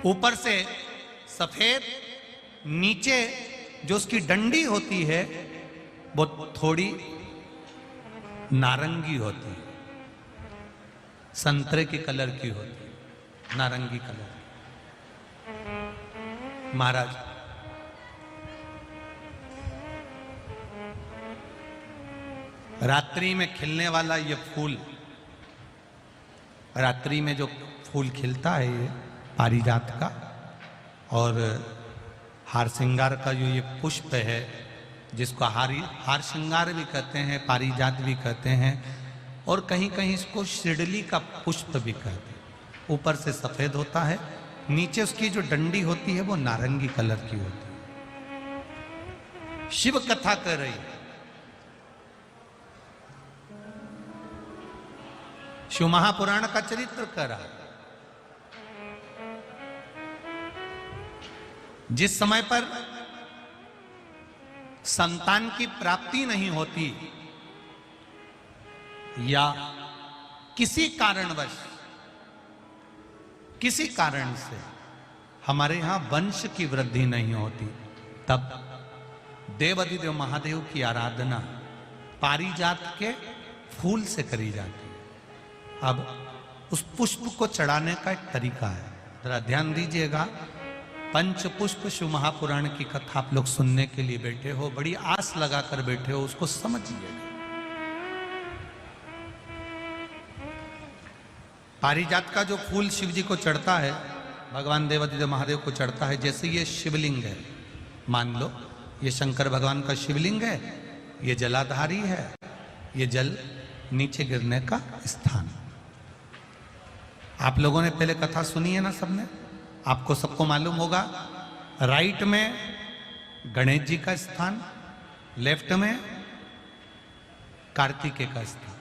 ऊपर से सफेद, नीचे जो उसकी डंडी होती है वो थोड़ी नारंगी होती है, संतरे के कलर की होती है, नारंगी कलर। महाराज रात्रि में खिलने वाला ये फूल, रात्रि में जो फूल खिलता है ये पारिजात का, और हार श्रृंगार का जो ये पुष्प है जिसको हार श्रृंगार भी कहते हैं, पारिजात भी कहते हैं, और कहीं कहीं इसको शिरडली का पुष्प भी कहते हैं। ऊपर से सफेद होता है, नीचे उसकी जो डंडी होती है वो नारंगी कलर की होती है। शिव कथा कर रही है, शिव महापुराण का चरित्र कर रहा है। जिस समय पर संतान की प्राप्ति नहीं होती या किसी कारण से हमारे यहां वंश की वृद्धि नहीं होती, तब देवाधिदेव महादेव की आराधना पारिजात के फूल से करी जाती है। अब उस पुष्प को चढ़ाने का एक तरीका है, जरा ध्यान दीजिएगा। पंचपुष्प शिव महापुराण की कथा आप लोग सुनने के लिए बैठे हो, बड़ी आस लगाकर बैठे हो, उसको समझिएगा। पारिजात का जो फूल शिव जी को चढ़ता है, भगवान देवाधिदेव महादेव को चढ़ता है, जैसे ये शिवलिंग है, मान लो ये शंकर भगवान का शिवलिंग है, ये जलाधारी है, ये जल नीचे गिरने का स्थान। आप लोगों ने पहले कथा सुनी है ना सबने, आपको सबको मालूम होगा। राइट में गणेश जी का स्थान, लेफ्ट में कार्तिकेय का स्थान,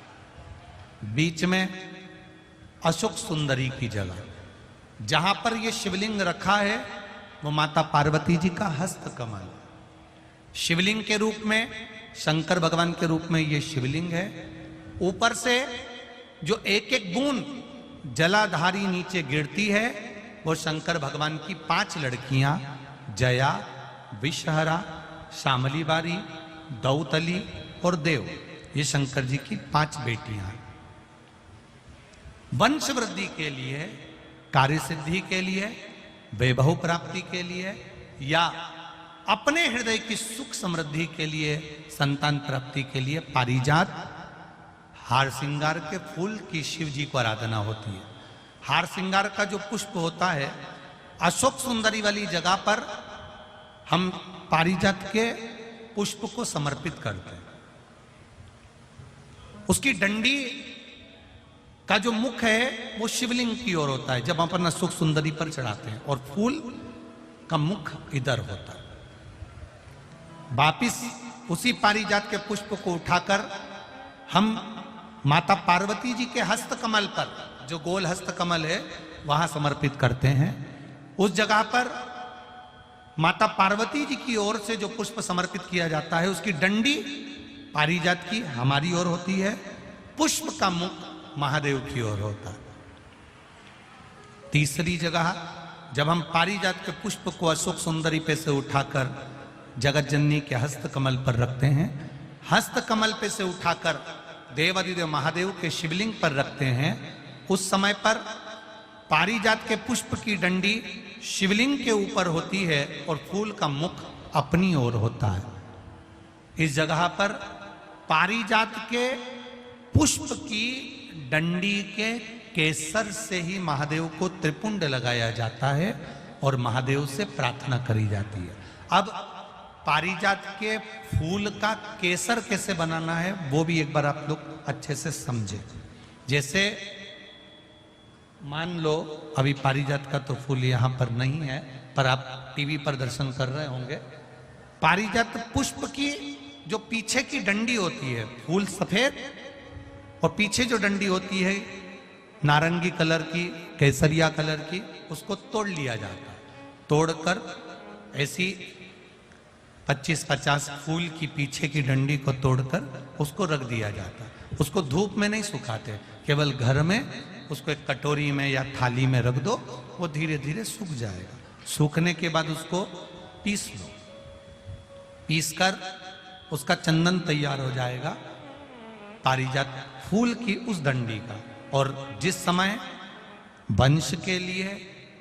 बीच में अशोक सुंदरी की जगह। जहां पर यह शिवलिंग रखा है वो माता पार्वती जी का हस्त कमल, शिवलिंग के रूप में, शंकर भगवान के रूप में यह शिवलिंग है। ऊपर से जो एक एक बूंद जलाधारी नीचे गिरती है वो शंकर भगवान की 5 लड़कियां, जया, विषहरा, शामली बारी, दौतली और देव, ये शंकर जी की 5 बेटियां हैं। वंश वृद्धि के लिए, कार्य सिद्धि के लिए, वैभव प्राप्ति के लिए, या अपने हृदय की सुख समृद्धि के लिए, संतान प्राप्ति के लिए पारिजात हार श्रृंगार के फूल की शिव जी को आराधना होती है। हार श्रृंगार का जो पुष्प होता है, अशोक सुंदरी वाली जगह पर हम पारिजात के पुष्प को समर्पित करते हैं। उसकी डंडी का जो मुख है वो शिवलिंग की ओर होता है जब अपन अशोक सुंदरी पर चढ़ाते हैं, और फूल का मुख इधर होता है। वापिस उसी पारिजात के पुष्प को उठाकर हम माता पार्वती जी के हस्त कमल पर, जो गोल हस्त कमल है, वहां समर्पित करते हैं। उस जगह पर माता पार्वती जी की ओर से जो पुष्प समर्पित किया जाता है, उसकी डंडी पारिजात की हमारी ओर होती है, पुष्प का मुख महादेव की ओर होता है। तीसरी जगह जब हम पारिजात के पुष्प को अशोक सुंदरी पे से उठाकर जगत जननी के हस्त कमल पर रखते हैं, हस्त कमल पे से उठाकर देवाधिदेव महादेव के शिवलिंग पर रखते हैं, उस समय पर पारिजात के पुष्प की डंडी शिवलिंग के ऊपर होती है और फूल का मुख अपनी ओर होता है। इस जगह पर पारिजात के पुष्प की डंडी के केसर से ही महादेव को त्रिपुंड लगाया जाता है और महादेव से प्रार्थना करी जाती है। अब पारिजात के फूल का केसर कैसे बनाना है वो भी एक बार आप लोग अच्छे से समझे। जैसे मान लो अभी पारिजात का तो फूल यहाँ पर नहीं है, पर आप टीवी पर दर्शन कर रहे होंगे। पारिजात पुष्प की जो पीछे की डंडी होती है, फूल सफेद और पीछे जो डंडी होती है नारंगी कलर की, केसरिया कलर की, उसको तोड़ लिया जाता है। तोड़कर ऐसी 25-50 फूल की पीछे की डंडी को तोड़कर उसको रख दिया जाता है। उसको धूप में नहीं सुखाते, केवल घर में उसको एक कटोरी में या थाली में रख दो, वो धीरे धीरे सूख जाएगा। सूखने के बाद उसको पीस लो, पीसकर उसका चंदन तैयार हो जाएगा पारिजात फूल की उस डंडी का। और जिस समय वंश के लिए,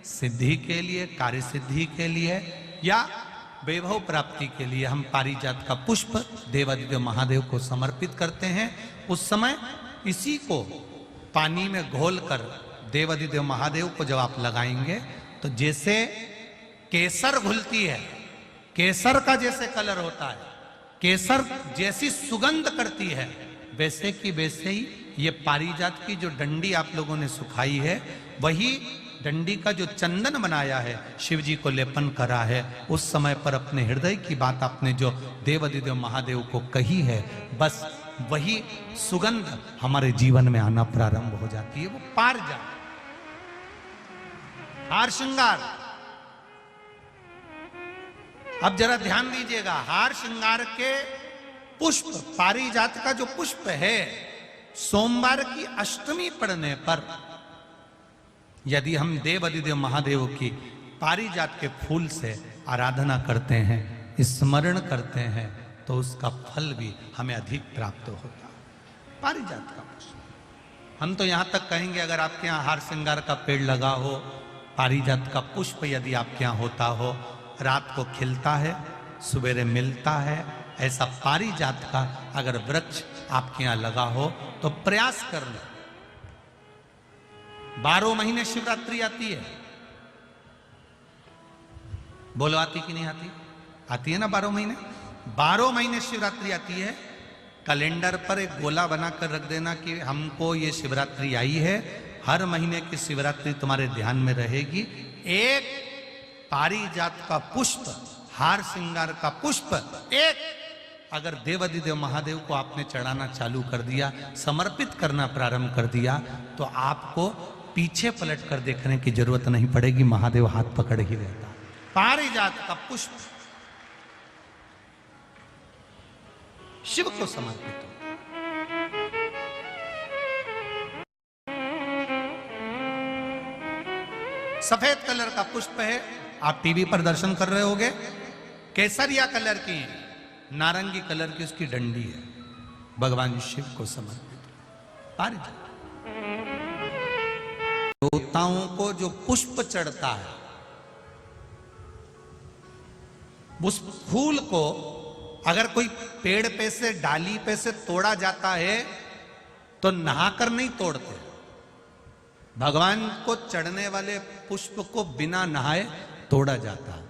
सिद्धि के लिए, कार्य सिद्धि के लिए या वैभव प्राप्ति के लिए हम पारिजात का पुष्प देवादिदेव महादेव को समर्पित करते हैं, उस समय इसी को पानी में घोलकर देवादिदेव महादेव को जब आप लगाएंगे तो जैसे केसर घुलती है, केसर का जैसे कलर होता है, केसर जैसी सुगंध करती है, वैसे की वैसे ही ये पारिजात की जो डंडी आप लोगों ने सुखाई है, वही डंडी का जो चंदन बनाया है, शिव जी को लेपन करा है, उस समय पर अपने हृदय की बात आपने जो देवादिदेव महादेव को कही है, बस वही सुगंध हमारे जीवन में आना प्रारंभ हो जाती है। वो पारिजात हार श्रृंगार। अब जरा ध्यान दीजिएगा, हार श्रृंगार के पुष्प, पारिजात का जो पुष्प है, सोमवार की अष्टमी पड़ने पर यदि हम देवादिदेव महादेव की पारिजात के फूल से आराधना करते हैं, स्मरण करते हैं, तो उसका फल भी हमें अधिक प्राप्त होता है। पारिजात का पुष्प, हम तो यहां तक कहेंगे अगर आपके यहाँ हार श्रृंगार का पेड़ लगा हो, पारिजात का पुष्प यदि आपके यहाँ होता हो, रात को खिलता है, सवेरे मिलता है, ऐसा पारिजात का अगर वृक्ष आपके यहाँ लगा हो तो प्रयास कर लो। 12 महीने शिवरात्रि आती है, बोलो आती कि नहीं आती? आती है ना 12 महीने। 12 महीने शिवरात्रि आती है। कैलेंडर पर एक गोला बनाकर रख देना कि हमको ये शिवरात्रि आई है, हर महीने की शिवरात्रि तुम्हारे ध्यान में रहेगी। एक पारिजात का पुष्प, हार श्रृंगार का पुष्प एक अगर देवादिदेव महादेव को आपने चढ़ाना चालू कर दिया, समर्पित करना प्रारंभ कर दिया, तो आपको पीछे पलट कर देखने की जरूरत नहीं पड़ेगी, महादेव हाथ पकड़ ही रहता। पारिजात का पुष्प शिव को समर्पित हो। सफेद कलर का पुष्प है, आप टीवी पर दर्शन कर रहे होंगे, केसरिया कलर की, नारंगी कलर की उसकी डंडी है, भगवान शिव को समर्पित पारिजात। देवताओं को जो पुष्प चढ़ता है, उस फूल को अगर कोई पेड़ पे से, डाली पे से तोड़ा जाता है तो नहाकर नहीं तोड़ते। भगवान को चढ़ने वाले पुष्प को बिना नहाए तोड़ा जाता है।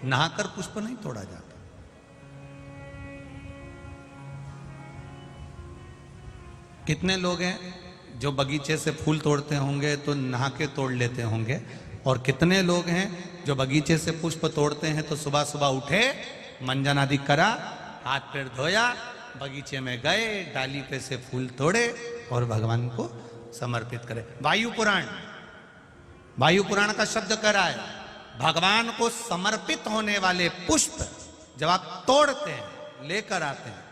नहाकर पुष्प नहीं तोड़ा जाता। कितने लोग हैं जो बगीचे से फूल तोड़ते होंगे तो नहा के तोड़ लेते होंगे, और कितने लोग हैं जो बगीचे से पुष्प तोड़ते हैं तो सुबह सुबह उठे, मंजन आदि करा, हाथ पैर धोया, बगीचे में गए, डाली पे से फूल तोड़े और भगवान को समर्पित करे। वायु पुराण, वायु पुराण का शब्द कह रहा है, भगवान को समर्पित होने वाले पुष्प जब आप तोड़ते हैं, लेकर आते हैं,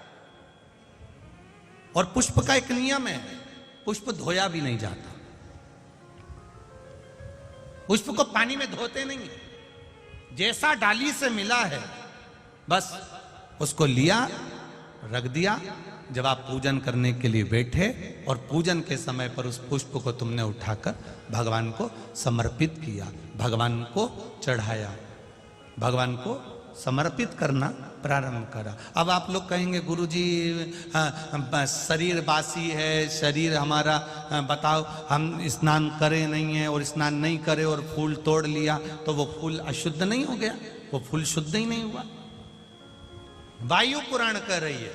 और पुष्प का एक नियम है, पुष्प धोया भी नहीं जाता। पुष्प को पानी में धोते नहीं, जैसा डाली से मिला है बस उसको लिया, रख दिया। जब आप पूजन करने के लिए बैठे और पूजन के समय पर उस पुष्प को तुमने उठाकर भगवान को समर्पित किया, भगवान को चढ़ाया, भगवान को समर्पित करना प्रारंभ करा। अब आप लोग कहेंगे गुरुजी शरीर बासी है, शरीर हमारा, बताओ हम स्नान करे नहीं है और स्नान नहीं करे और फूल तोड़ लिया तो वो फूल अशुद्ध नहीं हो गया? वो फूल शुद्ध ही नहीं हुआ। वायु पुराण कह रही है,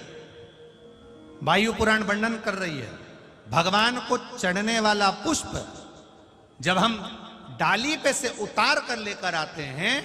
वायु पुराण वर्णन कर रही है, भगवान को चढ़ने वाला पुष्प जब हम डाली पे से उतार कर लेकर आते हैं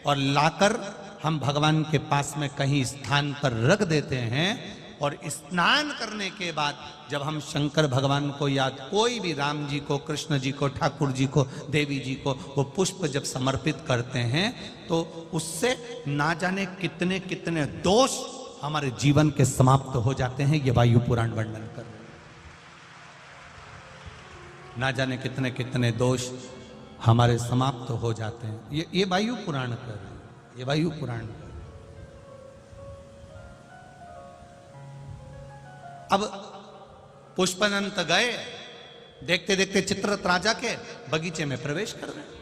और लाकर हम भगवान के पास में कहीं स्थान पर रख देते हैं, और स्नान करने के बाद जब हम शंकर भगवान को याद, कोई भी, राम जी को, कृष्ण जी को, ठाकुर जी को, देवी जी को वो पुष्प जब समर्पित करते हैं तो उससे ना जाने कितने कितने दोष हमारे जीवन के समाप्त हो जाते हैं। ये वायु पुराण वर्णन कर रहे हैं। ना जाने कितने कितने दोष हमारे समाप्त हो जाते हैं। ये वायु पुराण कर रहे हैं। ये वायु पुराण कर रहे हैं। अब पुष्पदंत गए, देखते देखते चित्ररथ राजा के बगीचे में प्रवेश कर रहे हैं।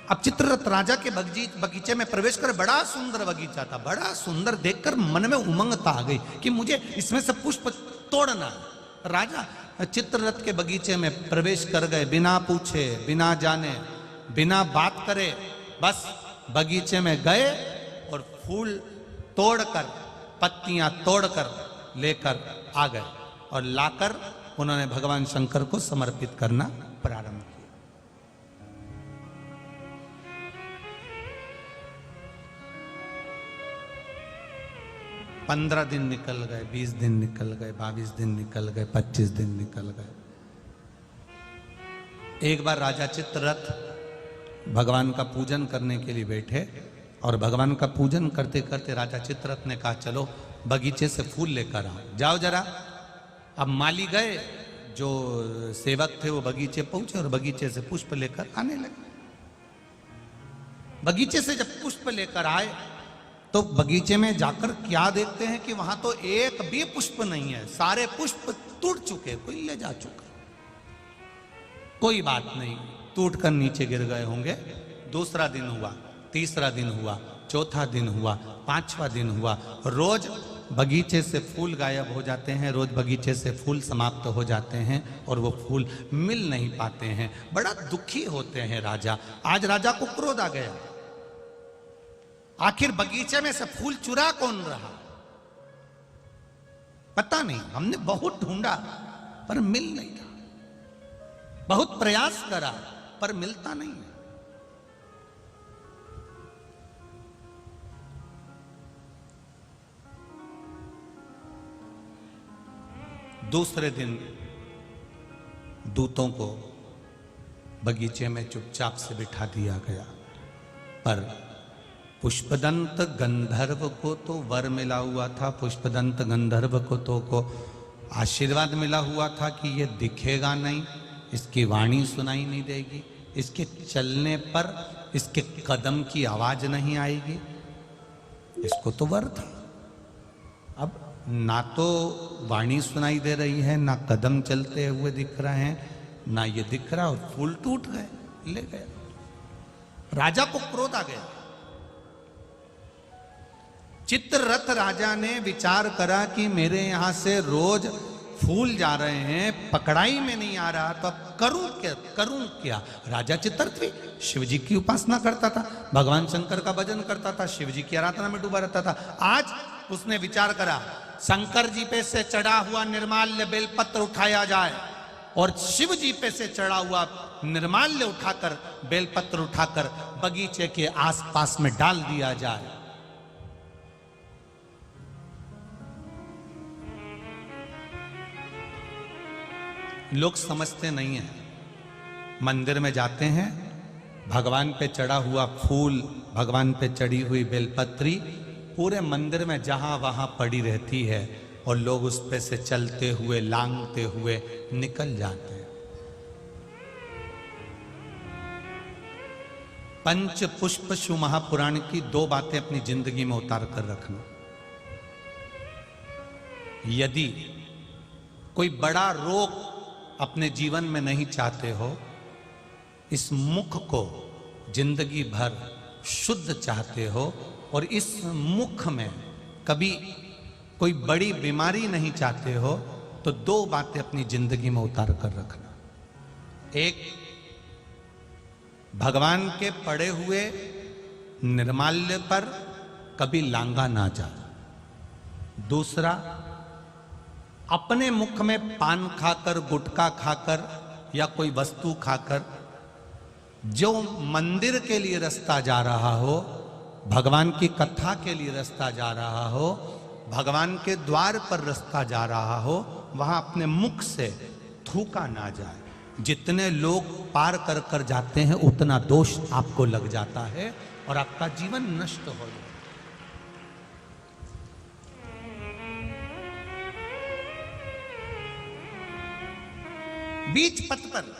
अब चित्ररथ राजा के बगीचे में प्रवेश कर, बड़ा सुंदर बगीचा था, बड़ा सुंदर, देखकर मन में उमंगता आ गई कि मुझे इसमें से पुष्प तोड़ना है। राजा चित्ररथ के बगीचे में प्रवेश कर गए, बिना पूछे, बिना जाने, बिना बात करे, बस बगीचे में गए और फूल तोड़कर, पत्तियां तोड़कर लेकर आ गए और लाकर उन्होंने भगवान शंकर को समर्पित करना प्रारंभ किया। 15 दिन निकल गए, 20 दिन निकल गए, 22 दिन निकल गए, 25 दिन निकल गए। एक बार राजा चित्ररथ भगवान का पूजन करने के लिए बैठे और भगवान का पूजन करते करते राजा चित्ररथ ने कहा, चलो बगीचे से फूल लेकर आओ, जाओ जरा। अब माली गए, जो सेवक थे वो बगीचे पहुंचे और बगीचे से पुष्प लेकर आने लगे। बगीचे से जब पुष्प लेकर आए तो बगीचे में जाकर क्या देखते हैं कि वहां तो एक भी पुष्प नहीं है, सारे पुष्प टूट चुके, कोई ले जा चुका। कोई बात नहीं, टूटकर नीचे गिर गए होंगे। दूसरा दिन हुआ, तीसरा दिन हुआ, चौथा दिन हुआ, पांचवा दिन हुआ। रोज बगीचे से फूल गायब हो जाते हैं, रोज बगीचे से फूल समाप्त हो जाते हैं और वो फूल मिल नहीं पाते हैं। बड़ा दुखी होते हैं राजा। आज राजा को क्रोध आ गया, आखिर बगीचे में से फूल चुरा कौन रहा, पता नहीं। हमने बहुत ढूंढा पर मिल नहीं रहा, बहुत प्रयास करा पर मिलता नहीं है। दूसरे दिन दूतों को बगीचे में चुपचाप से बिठा दिया गया, पर पुष्पदंत गंधर्व को तो वर मिला हुआ था। पुष्पदंत गंधर्व को आशीर्वाद मिला हुआ था कि ये दिखेगा नहीं, इसकी वाणी सुनाई नहीं देगी, इसके चलने पर इसके कदम की आवाज नहीं आएगी। इसको तो वर था। अब ना तो वाणी सुनाई दे रही है, ना कदम चलते हुए दिख रहे हैं, ना ये दिख रहा, और फूल टूट गए, ले गए। राजा को क्रोध आ गया। चित्ररथ राजा ने विचार करा कि मेरे यहां से रोज फूल जा रहे हैं, पकड़ाई में नहीं आ रहा, तो अब करूं क्या। राजा चित्ररथ भी शिव जी की उपासना करता था, भगवान शंकर का भजन करता था, शिव जी की आराधना में डूबा रहता था। आज उसने विचार करा, शंकर जी पे से चढ़ा हुआ निर्माल्य बेलपत्र उठाया जाए और शिव जी पे से चढ़ा हुआ निर्माल्य उठाकर, बेलपत्र उठाकर बगीचे के आसपास में डाल दिया जाए। लोग समझते नहीं हैं। मंदिर में जाते हैं, भगवान पे चढ़ा हुआ फूल, भगवान पे चढ़ी हुई बेलपत्री पूरे मंदिर में जहां वहां पड़ी रहती है और लोग उस पे से चलते हुए, लांघते हुए निकल जाते हैं। पंच पुष्प शिव महापुराण की 2 बातें अपनी जिंदगी में उतार कर रखना। यदि कोई बड़ा रोग अपने जीवन में नहीं चाहते हो, इस मुख को जिंदगी भर शुद्ध चाहते हो और इस मुख में कभी कोई बड़ी बीमारी नहीं चाहते हो, तो 2 बातें अपनी जिंदगी में उतार कर रखना। एक, भगवान के पड़े हुए निर्माल्य पर कभी लांगा ना जा। दूसरा, अपने मुख में पान खाकर, गुटखा खाकर या कोई वस्तु खाकर जो मंदिर के लिए रास्ता जा रहा हो, भगवान की कथा के लिए रास्ता जा रहा हो, भगवान के द्वार पर रास्ता जा रहा हो, वहां अपने मुख से थूका ना जाए। जितने लोग पार कर कर जाते हैं उतना दोष आपको लग जाता है और आपका जीवन नष्ट हो जाता है। बीच पथ पर,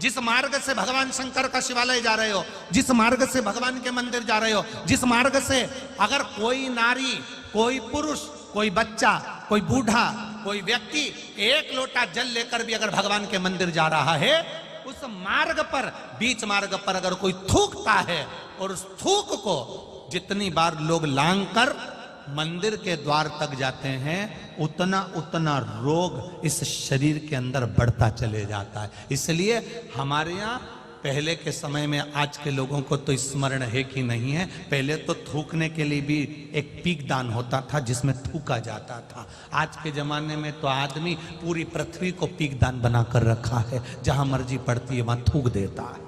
जिस मार्ग से भगवान शंकर का शिवालय जा रहे हो, जिस मार्ग से भगवान के मंदिर जा रहे हो, जिस मार्ग से अगर कोई नारी, कोई पुरुष, कोई बच्चा, कोई बूढ़ा, कोई व्यक्ति एक लोटा जल लेकर भी अगर भगवान के मंदिर जा रहा है, उस मार्ग पर, बीच मार्ग पर अगर कोई थूकता है और उस थूक को जितनी बार लोग लांग कर मंदिर के द्वार तक जाते हैं, उतना उतना रोग इस शरीर के अंदर बढ़ता चले जाता है। इसलिए हमारे यहाँ पहले के समय में, आज के लोगों को तो स्मरण है कि नहीं है, पहले तो थूकने के लिए भी एक पीक दान होता था जिसमें थूका जाता था। आज के जमाने में तो आदमी पूरी पृथ्वी को पीक दान बनाकर रखा है, जहां मर्जी पड़ती है वहां थूक देता है।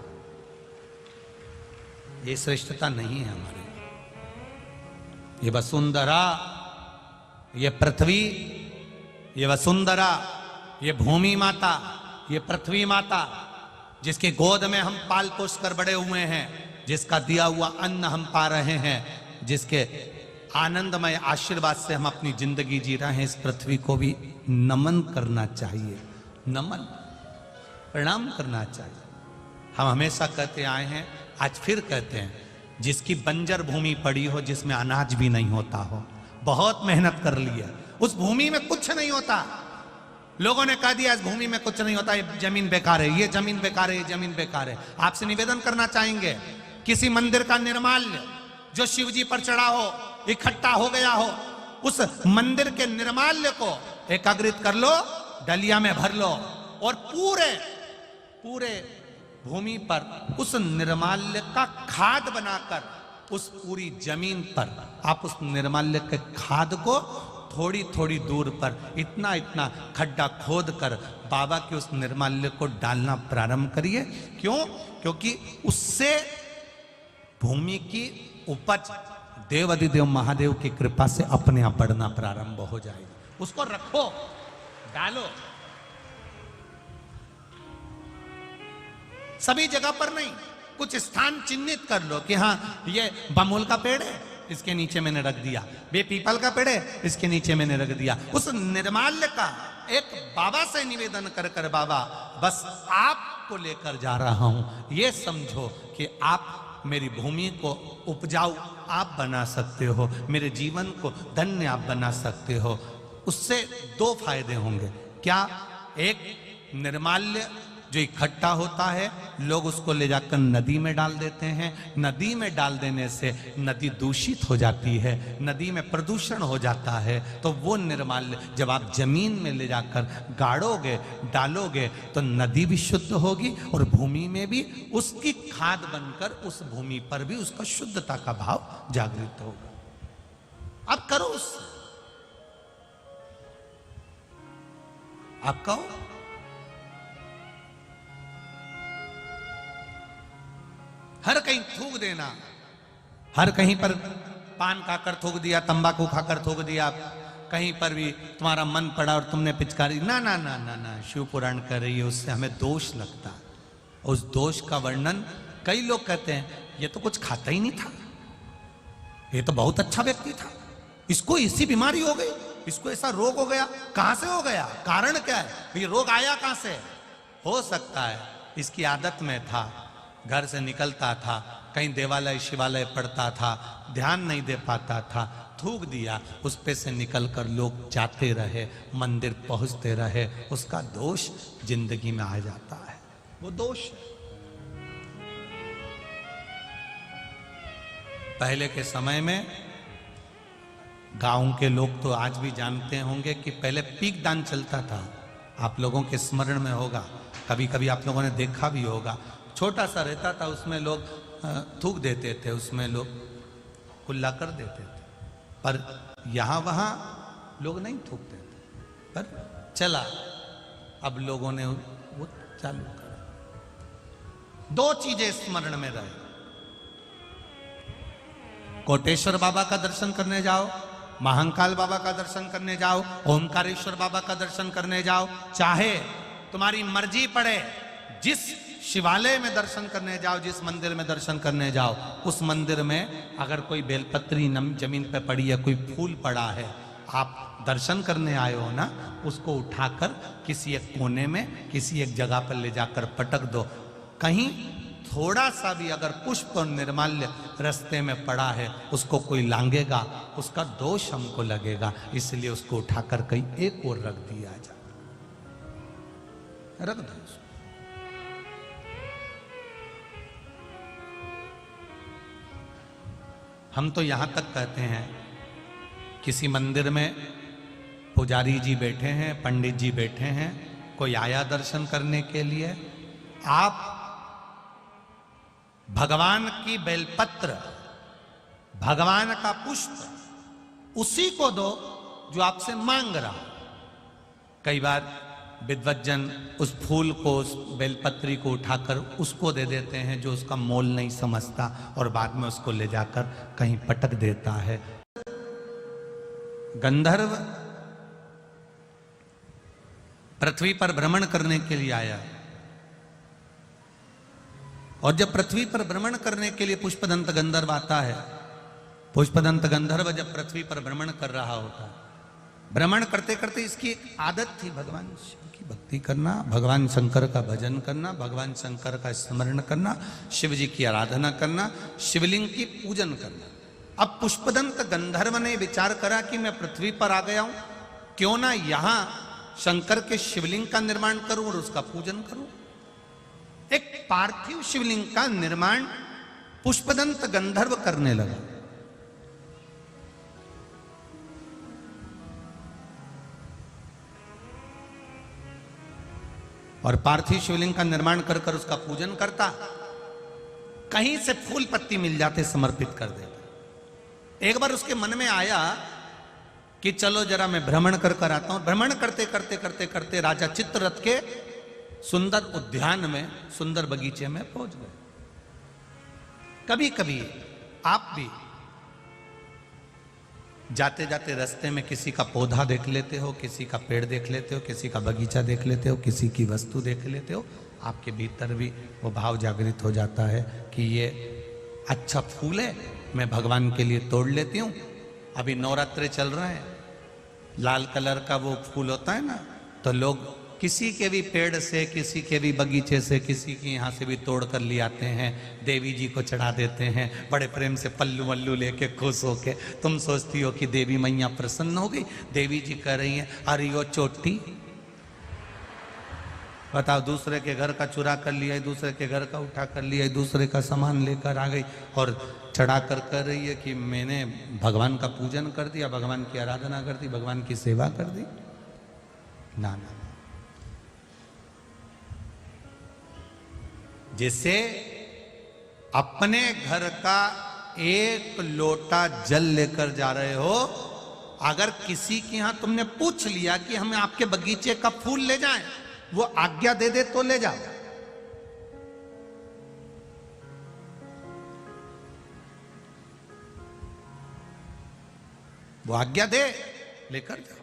ये श्रेष्ठता नहीं है हमारे। ये वसुंधरा, ये पृथ्वी, ये वसुंधरा, ये भूमि माता, ये पृथ्वी माता, जिसकी गोद में हम पाल पोस कर बड़े हुए हैं, जिसका दिया हुआ अन्न हम पा रहे हैं, जिसके आनंदमय आशीर्वाद से हम अपनी जिंदगी जी रहे हैं, इस पृथ्वी को भी नमन करना चाहिए, नमन, प्रणाम करना चाहिए। हम हमेशा कहते आए हैं, आज फिर कहते हैं, जिसकी बंजर भूमि पड़ी हो, जिसमें अनाज भी नहीं होता हो, बहुत मेहनत कर ली है, उस भूमि में कुछ नहीं होता, लोगों ने कह दिया इस भूमि में कुछ नहीं होता, ये जमीन बेकार है, ये जमीन बेकार है, ये जमीन बेकार है। आपसे निवेदन करना चाहेंगे, किसी मंदिर का निर्माल्य जो शिव जी पर चढ़ा हो, इकट्ठा हो गया हो, उस मंदिर के निर्माल्य को एकत्रित कर लो, डलिया में भर लो, और पूरे पूरे भूमि पर उस निर्माल्य का खाद बनाकर, उस पूरी जमीन पर आप उस निर्माल्य के खाद को थोड़ी थोड़ी दूर पर इतना इतना खड्डा खोद कर बाबा के उस निर्माल्य को डालना प्रारंभ करिए। क्यों? क्योंकि उससे भूमि की उपज देवाधिदेव महादेव की कृपा से अपने आप बढ़ना प्रारंभ हो जाएगी। उसको रखो, डालो, सभी जगह पर नहीं, कुछ स्थान चिन्हित कर लो कि हाँ ये बमूल का पेड़ है, इसके नीचे मैंने रख दिया, ये पीपल का पेड़ है, इसके नीचे मैंने रख दिया। उस निर्माल्य का एक बाबा से निवेदन कर कर, बाबा बस आपको लेकर जा रहा हूं, ये समझो कि आप मेरी भूमि को उपजाऊ आप बना सकते हो, मेरे जीवन को धन्य आप बना सकते हो। उससे दो फायदे होंगे। क्या? एक, निर्माल्य जो इकट्ठा होता है, लोग उसको ले जाकर नदी में डाल देते हैं, नदी में डाल देने से नदी दूषित हो जाती है, नदी में प्रदूषण हो जाता है। तो वो निर्माल्य जब आप जमीन में ले जाकर गाड़ोगे, डालोगे, तो नदी भी शुद्ध होगी और भूमि में भी उसकी खाद बनकर उस भूमि पर भी उसका शुद्धता का भाव जागृत होगा। अब करो उससे, आप कहो, हर कहीं थूक देना, हर कहीं पर पान खाकर थूक दिया, तंबाकू खाकर थूक दिया, कहीं पर भी तुम्हारा मन पड़ा और तुमने पिचकारी, ना ना ना ना ना, शिव पुराण कर रही है, उससे हमें दोष लगता। उस दोष का वर्णन कई लोग कहते हैं, ये तो कुछ खाता ही नहीं था, ये तो बहुत अच्छा व्यक्ति था, इसको इसी बीमारी हो गई, इसको ऐसा रोग हो गया। कहां से हो गया? कारण क्या है? ये रोग आया कहां से? हो सकता है इसकी आदत में था, घर से निकलता था, कहीं देवालय शिवालय पढ़ता था, ध्यान नहीं दे पाता था, थूक दिया, उस पे से निकलकर लोग जाते रहे, मंदिर पहुंचते रहे, उसका दोष जिंदगी में आ जाता है, वो दोष है। पहले के समय में गांव के लोग तो आज भी जानते होंगे कि पहले पीक दान चलता था, आप लोगों के स्मरण में होगा, कभी कभी आप लोगों ने देखा भी होगा, छोटा सा रहता था, उसमें लोग थूक देते थे, उसमें लोग कुल्ला कर देते थे, पर यहाँ वहाँ लोग नहीं थूकते थे, पर चला, अब लोगों ने वो चालू कर। दो चीजें स्मरण में रहे, कोटेश्वर बाबा का दर्शन करने जाओ, महाकाल बाबा का दर्शन करने जाओ, ओमकारेश्वर बाबा का दर्शन करने जाओ, चाहे तुम्हारी मर्जी पड़े, जिस शिवालय में दर्शन करने जाओ, जिस मंदिर में दर्शन करने जाओ, उस मंदिर में अगर कोई बेलपत्री जमीन पे पड़ी है, कोई फूल पड़ा है, आप दर्शन करने आए हो ना, उसको उठाकर किसी एक कोने में, किसी एक जगह पर ले जाकर पटक दो। कहीं थोड़ा सा भी अगर पुष्प और निर्माल्य रास्ते में पड़ा है, उसको कोई लांगेगा, उसका दोष हमको लगेगा, इसलिए उसको उठाकर कहीं एक और रख दिया जाए, रख दो उसको। हम तो यहां तक कहते हैं, किसी मंदिर में पुजारी जी बैठे हैं, पंडित जी बैठे हैं, कोई आया दर्शन करने के लिए, आप भगवान की बेलपत्र, भगवान का पुष्प उसी को दो जो आपसे मांग रहा हो। कई बार विद्वज्जन उस फूल को, उस बेलपत्री को उठाकर उसको दे देते हैं जो उसका मोल नहीं समझता, और बाद में उसको ले जाकर कहीं पटक देता है। गंधर्व पृथ्वी पर भ्रमण करने के लिए आया, और जब पृथ्वी पर भ्रमण करने के लिए पुष्पदंत गंधर्व आता है, पुष्पदंत गंधर्व जब पृथ्वी पर भ्रमण कर रहा होता है, भ्रमण करते करते इसकी एक आदत थी भगवान शिव की भक्ति करना, भगवान शंकर का भजन करना, भगवान शंकर का स्मरण करना, शिव जी की आराधना करना, शिवलिंग की पूजन करना। अब पुष्पदंत गंधर्व ने विचार करा कि मैं पृथ्वी पर आ गया हूं, क्यों ना यहां शंकर के शिवलिंग का निर्माण करूं और उसका पूजन करूं। एक पार्थिव शिवलिंग का निर्माण पुष्पदंत गंधर्व करने लगा। और पार्थिव शिवलिंग का निर्माण कर कर उसका पूजन करता, कहीं से फूल पत्ती मिल जाते समर्पित कर देता। एक बार उसके मन में आया कि चलो जरा मैं भ्रमण कर कर आता हूं। भ्रमण करते करते करते करते राजा चित्ररथ के सुंदर उद्यान में, सुंदर बगीचे में पहुंच गए। कभी कभी आप भी जाते जाते रास्ते में किसी का पौधा देख लेते हो, किसी का पेड़ देख लेते हो, किसी का बगीचा देख लेते हो, किसी की वस्तु देख लेते हो, आपके भीतर भी वो भाव जागृत हो जाता है कि ये अच्छा फूल है, मैं भगवान के लिए तोड़ लेती हूँ। अभी नवरात्रे चल रहे हैं, लाल कलर का वो फूल होता है ना, तो लोग किसी के भी पेड़ से, किसी के भी बगीचे से, किसी के यहाँ से भी तोड़ कर ले आते हैं, देवी जी को चढ़ा देते हैं, बड़े प्रेम से पल्लू वल्लू लेके खुश होके। तुम सोचती हो कि देवी मैया प्रसन्न हो गई, देवी जी कह रही हैं अरे वो चोटी, बताओ, दूसरे के घर का चुरा कर लिया, दूसरे के घर का उठा कर लिया, दूसरे का सामान लेकर आ गई और चढ़ा कर कह रही है कि मैंने भगवान का पूजन कर दिया, भगवान की आराधना कर दी, भगवान की सेवा कर दी। ना ना, जैसे अपने घर का एक लोटा जल लेकर जा रहे हो, अगर किसी के यहां तुमने पूछ लिया कि हमें आपके बगीचे का फूल ले जाएं, वो आज्ञा दे दे तो ले जाओ। वो आज्ञा दे, लेकर जाओ।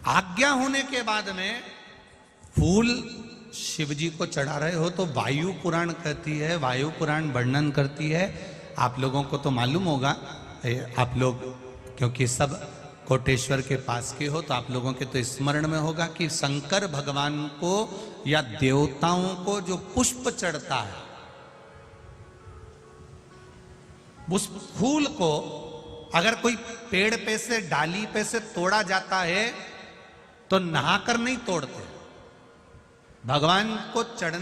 आज्ञा होने के बाद में फूल शिव जी को चढ़ा रहे हो तो वायु पुराण कहती है, वायु पुराण वर्णन करती है। आप लोगों को तो मालूम होगा, आप लोग क्योंकि सब कोटेश्वर के पास के हो, तो आप लोगों के तो स्मरण में होगा कि शंकर भगवान को या देवताओं को जो पुष्प चढ़ता है, उस फूल को अगर कोई पेड़ पे से, डाली पे से तोड़ा जाता है तो नहाकर नहीं तोड़ते, भगवान को चढ़ने